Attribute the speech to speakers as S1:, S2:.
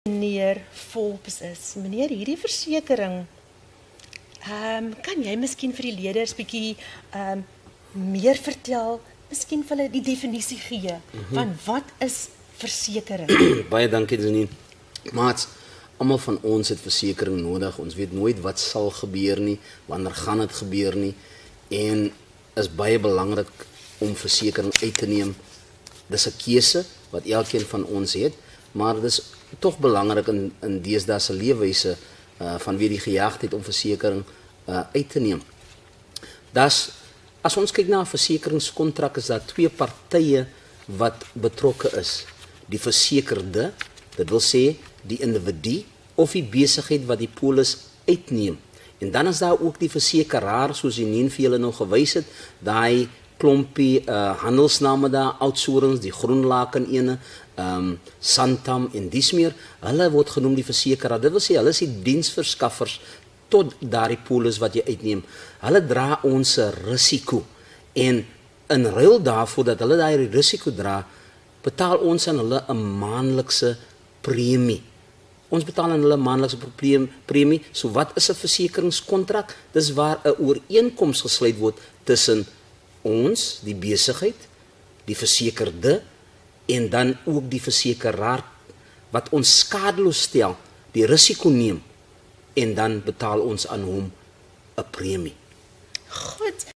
S1: meneer Forbes is. Meneer, hierdie versekering, kan jy miskien vir die leerders bietjie meer vertel, miskien vir hulle die definisie gee van wat is versekering?
S2: Baie dankie Janine. Maats, almal van ons het versekering nodig. Ons weet nooit wat sal gebeur nie, wanneer gaan dit gebeur nie, en is baie belangrik om versekering uit te neem. Dis 'n keuse wat elkeen van ons het, maar dis tog belangrik in deesdae se leefwyse vanweë die gejaagdheid om versekering uit te neem. As ons kyk na 'n versekeringskontrak, is daar twee partye wat betrokke is. Die versekerde, dit wil sê die individu of die besigheid wat die polis uitneem. En dan is daar ook die versekeraar, soos Janine vir julle nou gewys het, daai klompie handelsname daar, Oudtshoorns, die Groenlaken ene, Santam en dis meer, hulle word genoem die versekeraar. Dit wil sê, hulle is die diensverskaffers tot daardie polis wat jy uitneem. Hulle dra ons risiko, en in ruil daarvoor dat hulle daai risiko dra, betaal ons aan hulle 'n maandelikse premie. Ons betaal aan hulle maandelikse premie. So wat is 'n versekeringskontrak? Dis waar 'n ooreenkoms gesluit word tussen ons, die besigheid, die versekerde, en dan ook die versekeraar wat ons skadeloos stel, die risiko neem, en dan betaal ons aan hom 'n premie.
S1: Goed.